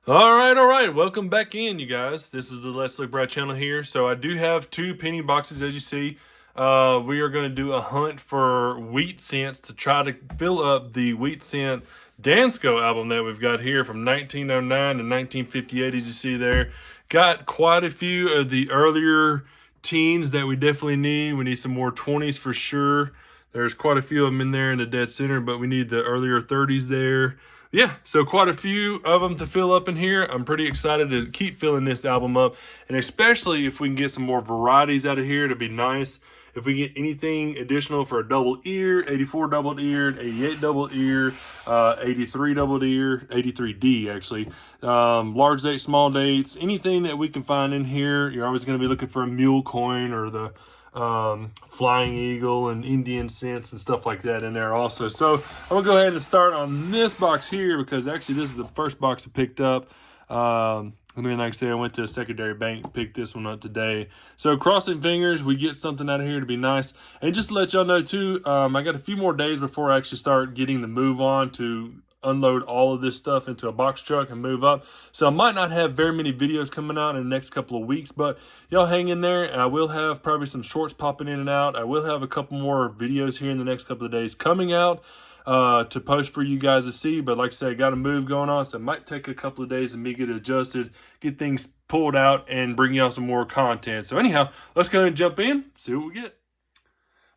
All right. Welcome back in, you guys. This is the Let's Look Bright channel here. So I do have two penny boxes, as you see. We are going to do a hunt for wheat cents to try to fill up the wheat cent Dansco album that we've got here from 1909 to 1958, as you see there. Got quite a few of the earlier teens that we definitely need. We need some more 20s for sure. There's quite a few of them in there in the dead center, but we need the earlier 30s there. Yeah, so quite a few of them to fill up in here. I'm pretty excited to keep filling this album up, and especially if we can get some more varieties out of here, it'd be nice. If we get anything additional for a double ear, 84 double eared, 88 double ear, 83 double ear, 83D actually, large date, small dates, anything that we can find in here. You're always going to be looking for a mule coin or the flying eagle and Indian cents and stuff like that in there also. So I'm gonna go ahead and start on this box here because actually this is the first box I picked up. I mean, like I said, I went to a secondary bank and picked this one up today. So crossing fingers, we get something out of here to be nice. And just to let y'all know too, I got a few more days before I actually start getting the move on to unload all of this stuff into a box truck and move up. So I might not have very many videos coming out in the next couple of weeks, but y'all hang in there and I will have probably some shorts popping in and out. I will have a couple more videos here in the next couple of days coming out to post for you guys to see. But like I said, I got a move going on, so it might take a couple of days to me get adjusted, get things pulled out, and bring y'all some more content. So anyhow, let's go ahead and jump in, see what we get.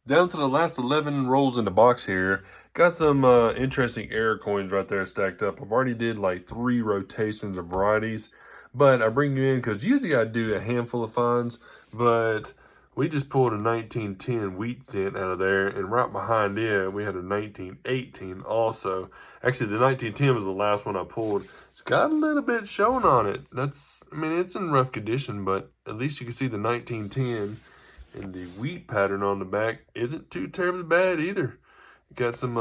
Down to the last 11 rolls in the box here. Got some interesting error coins right there stacked up. I've already did like 3 rotations of varieties, but I bring you in because usually I do a handful of finds, but we just pulled a 1910 wheat cent out of there, and right behind it, we had a 1918 also. Actually, the 1910 was the last one I pulled. It's got a little bit shown on it. I mean, it's in rough condition, but at least you can see the 1910. And the wheat pattern on the back isn't too terribly bad either. You got some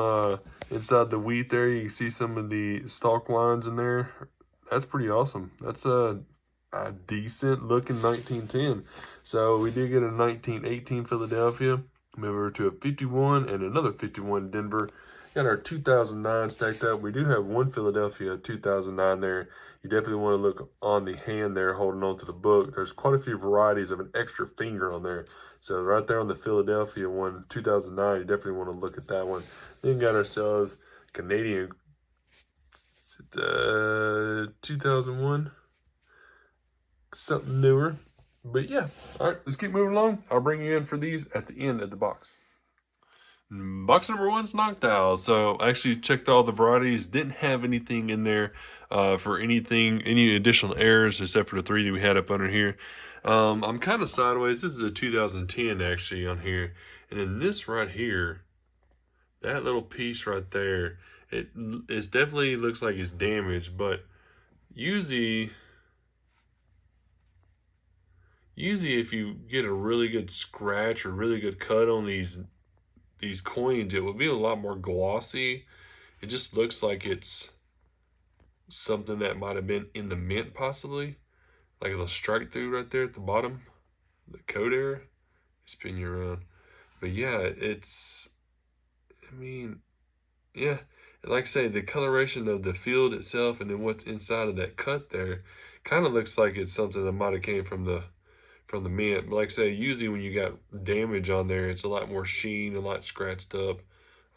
inside the wheat there. You can see some of the stalk lines in there. That's pretty awesome. That's a decent looking 1910. So we did get a 1918 Philadelphia. Move over to a 51 and another 51 Denver. Got our 2009 stacked up. We do have one Philadelphia 2009 there. You definitely want to look on the hand there holding on to the book. There's quite a few varieties of an extra finger on there. So right there on the Philadelphia one, 2009, you definitely want to look at that one. Then got ourselves Canadian 2001. Something newer. But yeah, all right, let's keep moving along. I'll bring you in for these at the end of the box. Box number one's knocked out. So I actually checked all the varieties. Didn't have anything in there for any additional errors except for the 3 that we had up under here. I'm kind of sideways. This is a 2010 actually on here. And then this right here, that little piece right there, it definitely looks like it's damaged, but usually if you get a really good scratch or really good cut on these coins, it would be a lot more glossy. It just looks like it's something that might have been in the mint possibly. Like the strike through right there at the bottom. The code error. Spin you around. But yeah, I mean, yeah. Like I say, the coloration of the field itself and then what's inside of that cut there kind of looks like it's something that might have came from the mint. But like I say, usually when you got damage on there, it's a lot more sheen, a lot scratched up.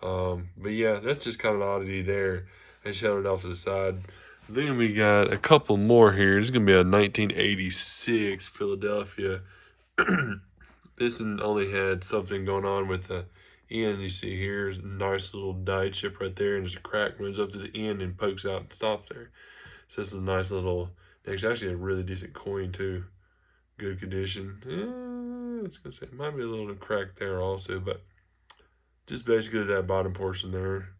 But yeah, that's just kind of an oddity there. I just held it off to the side. Then we got a couple more here. This is going to be a 1986 Philadelphia. This one only had something going on with the end. You see here is a nice little dyed chip right there, and there's a crack runs up to the end and pokes out and stops there. So this is a nice little, it's actually a really decent coin too. Good condition. I was gonna say it might be a little crack there also, but just basically that bottom portion there.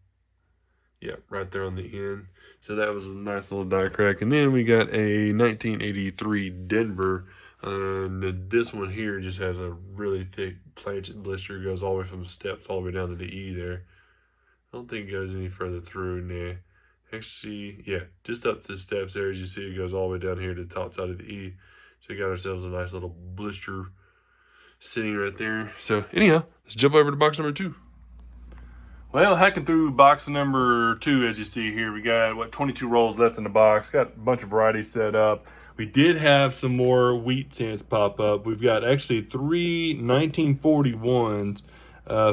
Yeah, right there on the end. So that was a nice little die crack. And then we got a 1983 Denver. And this one here just has a really thick planchet blister. It goes all the way from the steps all the way down to the E there. I don't think it goes any further through. Nah. Actually, yeah, just up to the steps there. As you see, it goes all the way down here to the top side of the E. So we got ourselves a nice little blister sitting right there. So anyhow, let's jump over to box number 2. Well, hacking through box number 2, as you see here, we got, 22 rolls left in the box. Got a bunch of varieties set up. We did have some more wheat scents pop up. We've got actually 3 1941s,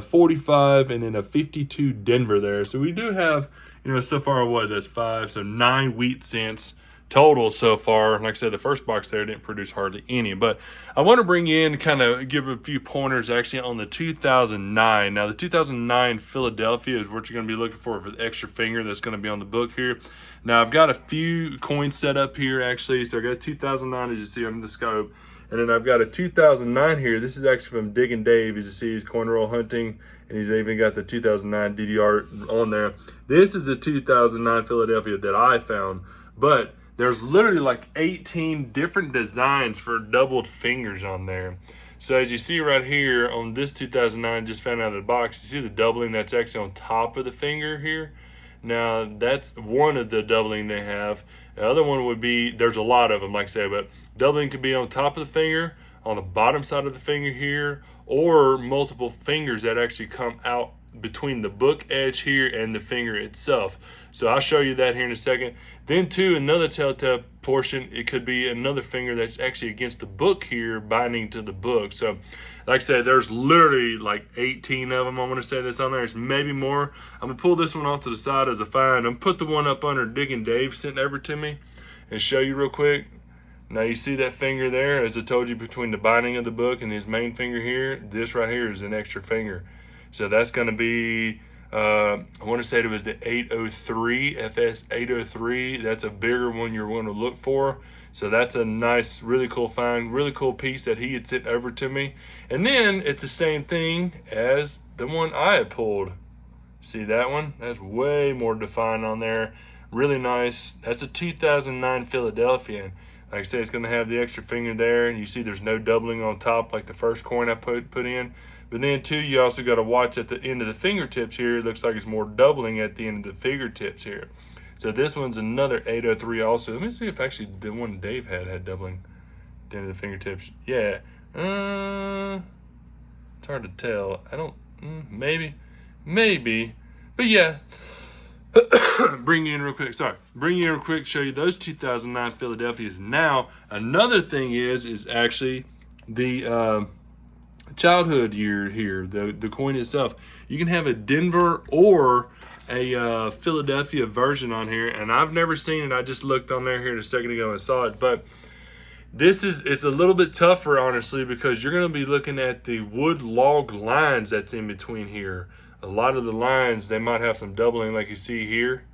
45, and then a 52 Denver there. So we do have, so far, that's 5, so 9 wheat scents total so far. Like I said, the first box there didn't produce hardly any, but I want to bring in, kind of give a few pointers actually on the 2009. Now the 2009 Philadelphia is what you're going to be looking for the extra finger that's going to be on the book here. Now I've got a few coins set up here actually. So I got 2009 as you see under the scope, and then I've got a 2009 here. This is actually from Digging Dave. As you see, he's coin roll hunting, and he's even got the 2009 DDR on there. This is the 2009 Philadelphia that I found, but there's literally like 18 different designs for doubled fingers on there. So as you see right here on this 2009, just found out of the box, you see the doubling that's actually on top of the finger here. Now that's one of the doubling they have. The other one would be, there's a lot of them, like I said, but doubling could be on top of the finger, on the bottom side of the finger here, or multiple fingers that actually come out between the book edge here and the finger itself. So I'll show you that here in a second. Then too, another telltale portion, it could be another finger that's actually against the book here, binding to the book. So like I said, there's literally like 18 of them. I want to say that's on there. There's maybe more. I'm gonna pull this one off to the side as a find. I'm put the one up under Digging Dave sent over to me and show you real quick. Now you see that finger there, as I told you, between the binding of the book and his main finger here, this right here is an extra finger. So that's going to be, I want to say it was the 803, FS 803. That's a bigger one you're going to look for. So that's a nice, really cool find, really cool piece that he had sent over to me. And then it's the same thing as the one I had pulled. See that one? That's way more defined on there. Really nice. That's a 2009 Philadelphia. Like I said, it's going to have the extra finger there. And you see there's no doubling on top like the first coin I put in. But then too, you also got to watch at the end of the fingertips here. It looks like it's more doubling at the end of the fingertips here. So this one's another 803 also. Let me see if actually the one Dave had doubling at the end of the fingertips. Yeah. It's hard to tell. I don't, maybe. But yeah. Bring you in real quick. Show you those 2009 Philadelphias. Now, another thing is actually the childhood year here, the coin itself. You can have a Denver or a Philadelphia version on here, and I've never seen it. I just looked on there here a second ago and saw it, but it's a little bit tougher, honestly, because you're going to be looking at the wood log lines that's in between here. A lot of the lines, they might have some doubling like you see here.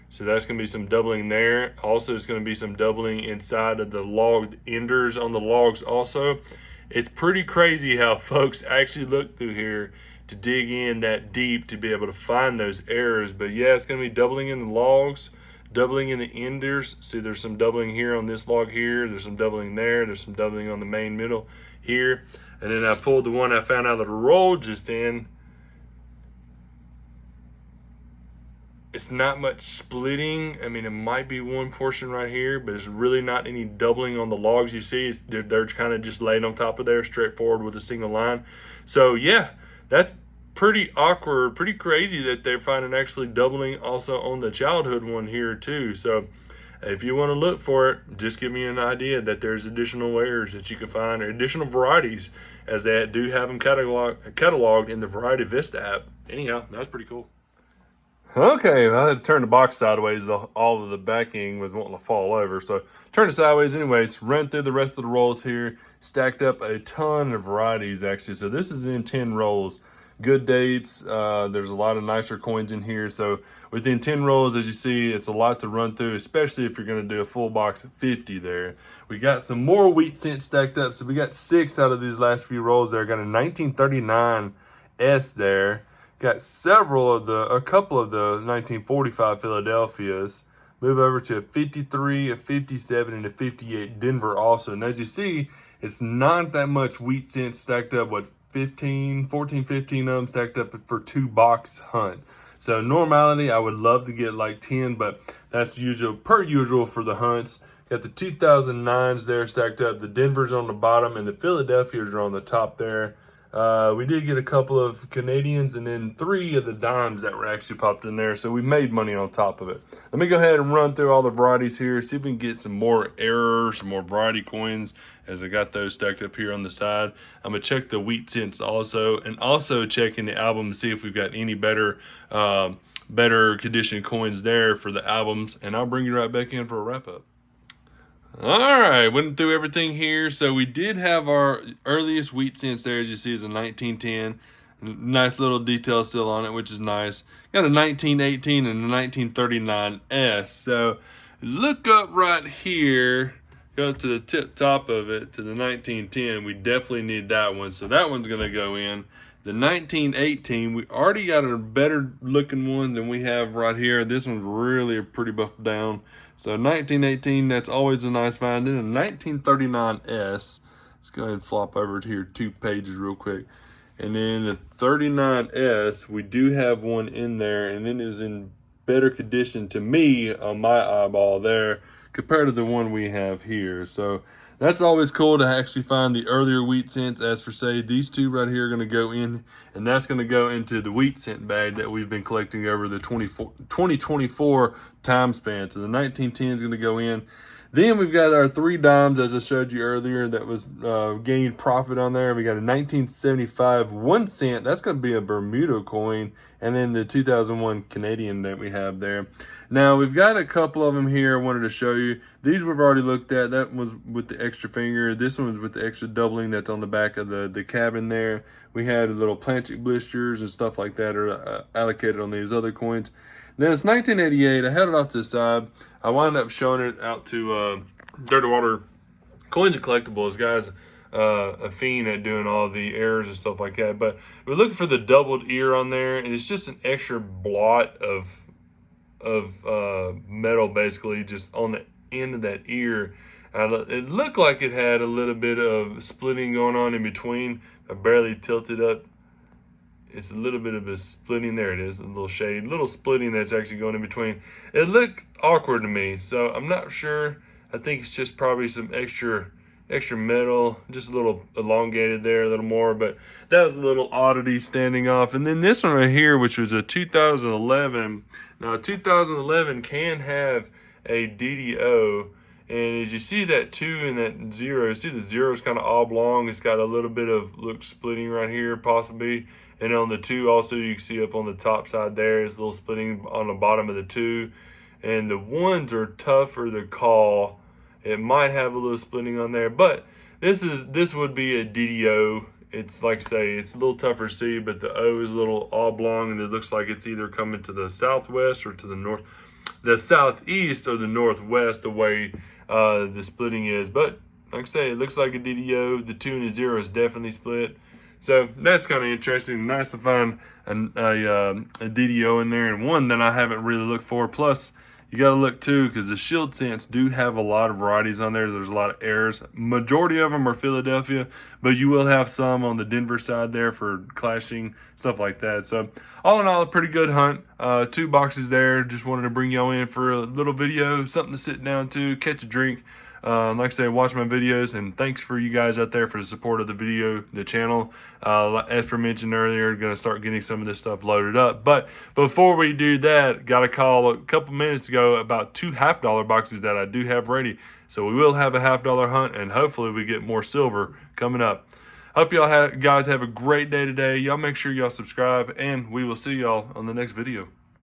So that's going to be some doubling there. Also, it's going to be some doubling inside of the log enders on the logs also. It's pretty crazy how folks actually look through here to dig in that deep to be able to find those errors. But yeah, it's going to be doubling in the logs, doubling in the enders. See, there's some doubling here on this log here. There's some doubling there. There's some doubling on the main middle here. And then I pulled the one I found out of the roll just in. It's not much splitting. I mean, it might be one portion right here, but it's really not any doubling on the logs you see. They're kind of just laid on top of there, straightforward with a single line. So yeah, that's pretty awkward, pretty crazy that they're finding actually doubling also on the childhood one here too. So if you want to look for it, just give me an idea that there's additional errors that you can find, or additional varieties, as they do have them cataloged in the Variety Vista app. Anyhow, that's pretty cool. Okay, well, I had to turn the box sideways. All of the backing was wanting to fall over. So turn it sideways anyways. Run through the rest of the rolls here. Stacked up a ton of varieties, actually. So this is in 10 rolls. Good dates. There's a lot of nicer coins in here. So within 10 rolls, as you see, it's a lot to run through, especially if you're going to do a full box of 50 there. We got some more wheat scents stacked up. So we got 6 out of these last few rolls there. Got a 1939 S there. Got a couple of the 1945 Philadelphias. Move over to a 53, a 57, and a 58 Denver also. And as you see, it's not that much wheat scents stacked up. 15 of them stacked up for 2 box hunt. So normality, I would love to get like 10, but that's per usual for the hunts. Got the 2009s there stacked up. The Denvers on the bottom and the Philadelphias are on the top there. We did get a couple of Canadians and then 3 of the dimes that were actually popped in there. So we made money on top of it. Let me go ahead and run through all the varieties here, see if we can get some more errors, some more variety coins, as I got those stacked up here on the side. I'm going to check the wheat cents also, and also checking the album to see if we've got any better condition coins there for the albums. And I'll bring you right back in for a wrap up. All right, went through everything here. So we did have our earliest wheat cents there, as you see, is a 1910. Nice little detail still on it, which is nice. Got a 1918 and a 1939S. So look up right here, go to the tip top of it, to the 1910. We definitely need that one. So that one's going to go in. The 1918, we already got a better looking one than we have right here. This one's really pretty buffed down. So 1918, that's always a nice find. Then a 1939S. Let's go ahead and flop over to here 2 pages real quick. And then the 39S, we do have one in there, and it is in better condition to me on my eyeball there compared to the one we have here. So that's always cool to actually find the earlier wheat cents. As for say, these 2 right here are going to go in, and that's going to go into the wheat cent bag that we've been collecting over the 2024 time span. So the 1910 is going to go in. Then we've got our 3 dimes, as I showed you earlier, that was gained profit on there. We got a 1975 1 cent. That's going to be a Bermuda coin. And then the 2001 Canadian that we have there. Now, we've got a couple of them here I wanted to show you. These we've already looked at. That was with the extra finger. This one's with the extra doubling that's on the back of the cabin there. We had little plastic blisters and stuff like that are allocated on these other coins. Then it's 1988. I had it off to the side. I wound up showing it out to Dirty Water Coins and Collectibles. Guys, a fiend at doing all the errors and stuff like that. But we're looking for the doubled ear on there, and it's just an extra blot of metal, basically, just on the end of that ear. It looked like it had a little bit of splitting going on in between. I barely tilted up. It's a little bit of a splitting. There it is, a little shade, little splitting that's actually going in between. It looked awkward to me, so I'm not sure. I think it's just probably some extra metal, just a little elongated there, a little more, but that was a little oddity standing off. And then this one right here, which was a 2011. Now, 2011 can have a DDO, and as you see that 2 and that 0, see the 0 is kind of oblong. It's got a little bit of splitting right here, possibly. And on the 2 also, you can see up on the top side there is a little splitting on the bottom of the 2. And the 1s are tougher to call. It might have a little splitting on there, but this would be a DDO. It's like I say, it's a little tougher to see, but the O is a little oblong, and it looks like it's either coming to the southwest or to the north, the southeast or the northwest, the way the splitting is. But like I say, it looks like a DDO. The 2 and the 0 is definitely split. So that's kind of interesting. Nice to find a DDO in there, and one that I haven't really looked for. Plus, you got to look too, because the shield cents do have a lot of varieties on there. There's a lot of errors. Majority of them are Philadelphia, but you will have some on the Denver side there for clashing, stuff like that. So all in all, a pretty good hunt. 2 boxes there. Just wanted to bring y'all in for a little video, something to sit down to, catch a drink. Like I say, watch my videos, and thanks for you guys out there for the support of the channel. As per mentioned earlier, going to start getting some of this stuff loaded up. But before we do that, got a call a couple minutes ago about 2 $half boxes that I do have ready. So we will have a $half hunt, and hopefully we get more silver coming up. Hope y'all guys have a great day today. Y'all make sure y'all subscribe, and we will see y'all on the next video.